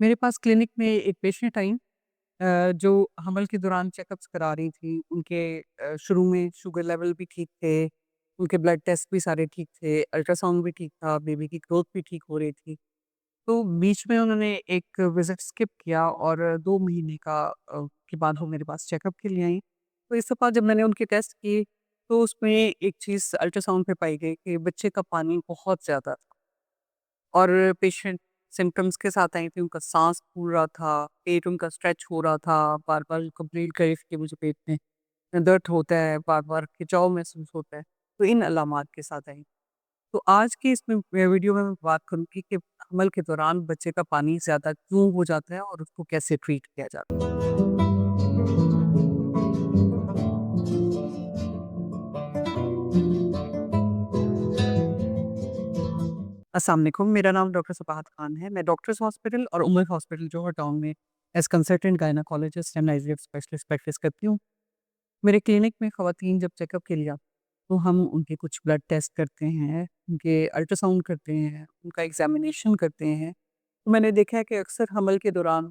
मेरे पास क्लिनिक में एक पेशेंट आई जो हमल के दौरान चेकअप्स करा रही थी। उनके शुरू में शुगर लेवल भी ठीक थे, उनके ब्लड टेस्ट भी सारे ठीक थे, अल्ट्रासाउंड भी ठीक था, बेबी की ग्रोथ भी ठीक हो रही थी। तो बीच में उन्होंने एक विज़िट स्किप किया और 2 महीने के बाद वो मेरे पास चेकअप के लिए आई। तो इस दफ़ा जब मैंने उनके टेस्ट किए, तो उसमें एक चीज़ अल्ट्रासाउंड पे पाई गई कि बच्चे का पानी बहुत ज़्यादा था। और पेशेंट सिम्पटम्स के साथ आई थी, उनका साँस फूल रहा था, पेट उनका स्ट्रेच हो रहा था, बार-बार कंप्लेंट कर रही थी कि मुझे पेट में दर्द होता है, बार-बार खिंचाव महसूस होता है। तो इन अलामात के साथ आई। तो आज की इसमें वीडियो में मैं बात करूँगी कि हमल के दौरान बच्चे का पानी ज़्यादा क्यों हो जाता है और उसको कैसे ट्रीट किया जाता है। अस्सलाम वालेकुम, मेरा नाम डॉक्टर सबाहत खान है। मैं डॉक्टर्स हॉस्पिटल और उमर हॉस्पिटल जौहर टाउन में as consultant gynaecologist and IVF specialist practice करती हूँ। मेरे क्लिनिक में ख़वातीन जब चेकअप के लिए आती हैं, तो हम उनके कुछ ब्लड टेस्ट करते हैं, उनके अल्ट्रासाउंड करते हैं, उनका एग्ज़ामिनेशन करते हैं। तो मैंने देखा है कि अक्सर हमल के दौरान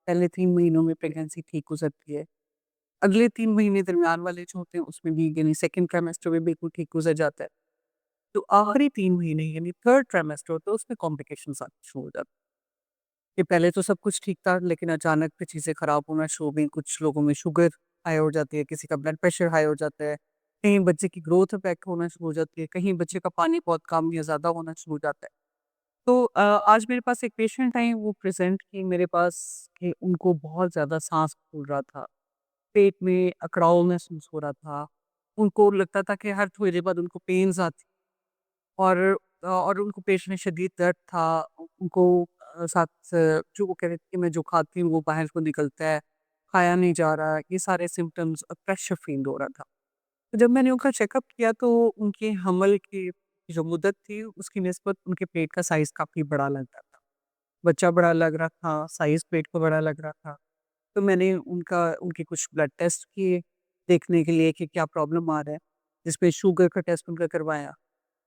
पहले 3 महीनों में प्रेगनेंसी ठीक गुज़रती है। अगले 3 महीने दरमियान वाले जो होते हैं उसमें भी यानी सेकंड ट्राइमेस्टर में बिल्कुल ठीक गुज़र जाता है। तो आखिरी 3 महीने यानी थर्ड ट्राइमेस्टर होता है उसमें कॉम्प्लिकेशंस आनी शुरू हो जाती हैं। कि पहले तो सब कुछ ठीक था लेकिन अचानक से चीज़ें ख़राब होना शुरू हो गई। कुछ लोगों में शुगर हाई हो जाती है, किसी का ब्लड प्रेशर हाई हो जाता है, कहीं बच्चे की ग्रोथ इफ़ेक्ट होना शुरू हो जाती है, कहीं बच्चे का पानी बहुत कम या ज़्यादा होना शुरू हो जाता है। तो आज मेरे पास एक पेशेंट आई, वो प्रेज़ेंट की मेरे पास कि उनको बहुत ज़्यादा साँस फूल रहा था, पेट में अकड़ाव महसूस हो रहा था। उनको लगता था कि हर थोड़ी देर बाद उनको पेन्स आती और उनको पेट में शदीद दर्द था। उनको जो वो कह रहे थे कि मैं जो खाती हूँ वो बाहर को निकलता है, खाया नहीं जा रहा, ये सारे सिम्पटम्स प्रेशर फ़ील हो रहा था। तो जब मैंने उनका चेकअप किया तो उनके हमल की जो मुद्दत थी उसकी निस्बत उनके पेट का साइज़ काफ़ी बड़ा लग रहा था। बच्चा बड़ा लग रहा था, साइज़ पेट का बड़ा लग रहा था। तो मैंने उनके कुछ ब्लड टेस्ट किए, देखने के लिए कि क्या प्रॉब्लम आ रहा है, जिसमें शुगर का टेस्ट उनका करवाया।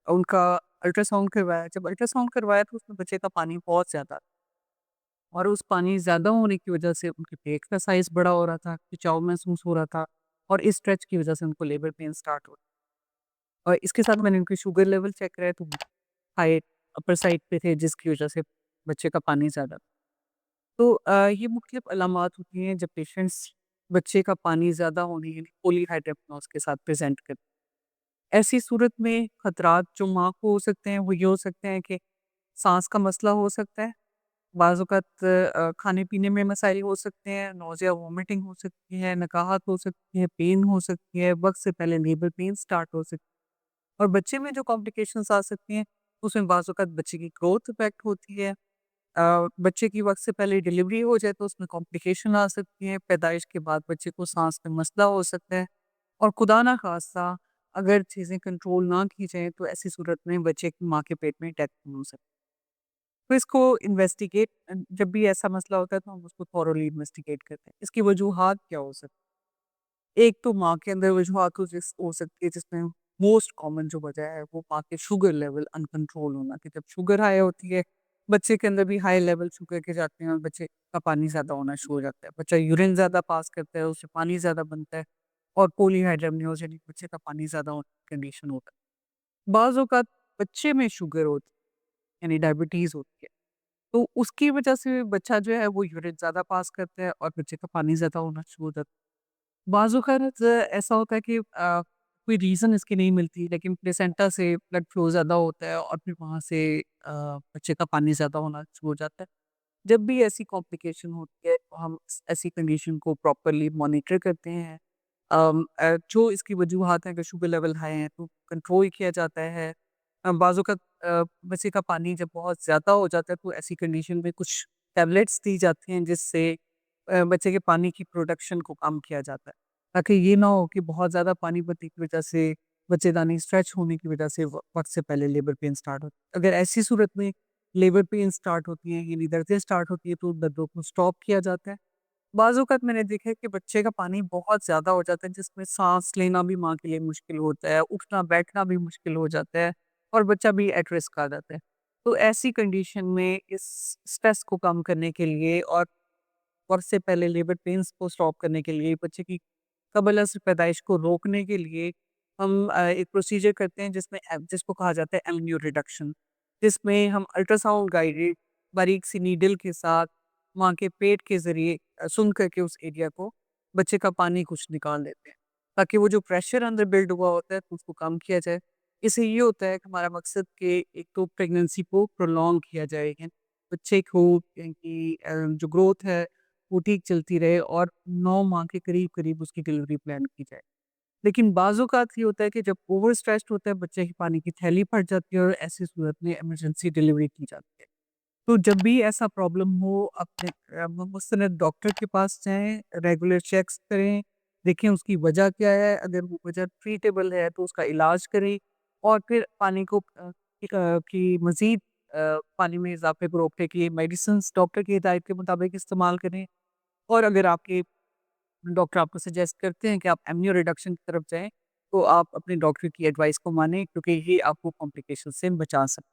उनका अल्ट्रासाउंड करवाया, जब अल्ट्रासाउंड करवाया तो उसमें बच्चे का पानी बहुत ज़्यादा था और उस पानी ज़्यादा होने की वज़ह से उनके पेट का साइज़ बड़ा हो रहा था, खिंचाव महसूस हो रहा था और इस स्ट्रेच की वज़ह से उनको लेबर पेन स्टार्ट हो और इसके साथ मैंने उनके शुगर लेवल चेक कराए तो हाई अपर साइड पे थे जिसकी वज़ह से बच्चे का पानी ज़्यादा था। तो ये मुख्तलिफ अलामात होती हैं जब पेशेंट्स बच्चे का पानी ज़्यादा होने यानी पॉलीहाइड्रोपिनोस के साथ प्रेज़ेंट करते हैं। ऐसी सूरत में खतरात जो माँ को हो सकते हैं वो ये हो सकते हैं कि साँस का मसला हो सकता है, बाज़ औक़ात खाने-पीने में मसाइल हो सकते हैं, नौज़िया वॉमिटिंग हो सकती है, नकाहत हो सकती है, पेन हो सकती है, वक़्त से पहले लेबर पेन स्टार्ट हो सकती है और बच्चे में जो कॉम्प्लिकेशंस आ सकती हैं, उसमें बाज़ औक़ात बच्चे की ग्रोथ इफ़ेक्ट होती है। बच्चे की वक़्त से पहले डिलीवरी हो जाए तो उसमें कॉम्प्लिकेशन आ सकती है, पैदाइश के बाद बच्चे को साँस में मसला हो सकता है और खुदा ना ख़ास्ता अगर चीज़ें कंट्रोल ना की जाएँ तो ऐसी सूरत में बच्चे की माँ के पेट में डेथ हो सकती है। तो इसको जब भी ऐसा मसला होता है तो हम उसको थॉरोली इन्वेस्टिगेट करते हैं। इसकी वजूहात क्या हो सकती है? एक तो माँ के अंदर वजूहात हो सकती है जिसमें मोस्ट कॉमन जो वजह है वो माँ के शुगर लेवल अनकंट्रोल होना कि जब शुगर हाई होती है, बच्चे के अंदर भी हाई लेवल शुगर के जाते हैं और बच्चे का पानी ज़्यादा होना शुरू हो जाता है। बच्चा यूरिन ज़्यादा पास करता है, उससे पानी ज़्यादा बनता है और पॉलीहाइड्रोमनियोज़ यानी बच्चे का पानी ज़्यादा होने की कंडीशन होता है। बाज़ औक़ात बच्चे में शुगर होती है यानी डायबिटीज़ होती है। तो उसकी वजह से बच्चा जो है वो यूरिन ज़्यादा पास करता है और बच्चे का पानी ज़्यादा होना शुरू हो जाता है। बाज़-औक़ात ऐसा होता है कि कोई रीज़न इसकी नहीं मिलती लेकिन प्लेसेंटा से ब्लड फ्लो ज़्यादा होता है और फिर वहाँ से बच्चे का पानी ज़्यादा होना शुरू हो जाता है। जब भी ऐसी कॉम्प्लिकेशन होती है तो हम ऐसी कंडीशन को प्रॉपर्ली मॉनिटर करते हैं। जो इसकी वजूहात हैं अगर शुगर लेवल हाई है तो कंट्रोल किया जाता है। बाज़-औक़ात बच्चे का पानी जब बहुत ज़्यादा हो जाता है तो ऐसी कंडीशन में कुछ टैबलेट्स दी जाती हैं जिससे बच्चे के पानी की प्रोडक्शन को कम किया जाता है। ताकि ये ना हो कि बहुत ज़्यादा पानी पड़ने की वज़ह से बच्चेदानी स्ट्रेच होने की वज़ह से वक़्त से पहले लेबर पेन स्टार्ट हो। अगर ऐसी सूरत में लेबर पेन स्टार्ट होती हैं यानी दर्दें स्टार्ट होती है तो दर्दों को स्टॉप किया जाता है। बाज़ औक़ात मैंने देखा है कि बच्चे का पानी बहुत ज़्यादा हो जाता है जिसमें साँस लेना भी माँ के लिए मुश्किल होता है, उठना-बैठना भी मुश्किल हो जाता है और बच्चा भी एट रिस्क आ जाता है। تو ایسی کنڈیشن میں اس اسٹریس کو کم کرنے کے لیے اور سے پہلے لیبر پینس کو اسٹاپ کرنے کے لیے، بچے کی قبل از پیدائش کو روکنے کے لیے ہم ایک پروسیجر کرتے ہیں جس کو کہا جاتا ہے ایمنیو ریڈکشن، جس میں ہم الٹرا ساؤنڈ گائیڈڈ باریک سی نیڈل کے ساتھ ماں کے پیٹ کے ذریعے سن کر کے اس ایریا کو بچے کا پانی کچھ نکال دیتے ہیں، تاکہ وہ جو پریشر اندر بلڈ ہوا ہوتا ہے تو اس کو کم کیا جائے۔ اس سے یہ ہوتا ہے کہ ہمارا مقصد کہ ایک تو پریگننسی کو پرولونگ کیا جائے، بچے کو کی جو گروتھ ہے وہ ٹھیک چلتی رہے اور 9 ماہ کے قریب قریب اس کی ڈلیوری پلان کی جائے۔ لیکن بعض اوقات یہ ہوتا ہے کہ جب اوور اسٹریسڈ ہوتا ہے بچے کی پانی کی تھیلی پھٹ جاتی ہے اور ایسی صورت میں ایمرجنسی ڈلیوری کی جاتی ہے۔ تو جب بھی ایسا پرابلم ہو اپنے مستند ڈاکٹر کے پاس جائیں، ریگولر چیکس کریں، دیکھیں اس کی وجہ کیا ہے، اگر وہ وجہ ٹریٹیبل ہے تو اس کا علاج کریں، اور پھر پانی کو کی مزید پانی میں اضافے کو روکنے کے لیے میڈیسنس ڈاکٹر کی ہدایت کے مطابق استعمال کریں۔ اور اگر آپ کے ڈاکٹر آپ کو سجیسٹ کرتے ہیں کہ آپ ایمنیو ریڈکشن کی طرف جائیں تو آپ اپنے ڈاکٹر کی ایڈوائس کو مانیں، کیونکہ یہ آپ کو کمپلیکیشن سے بچا سکتے ہیں۔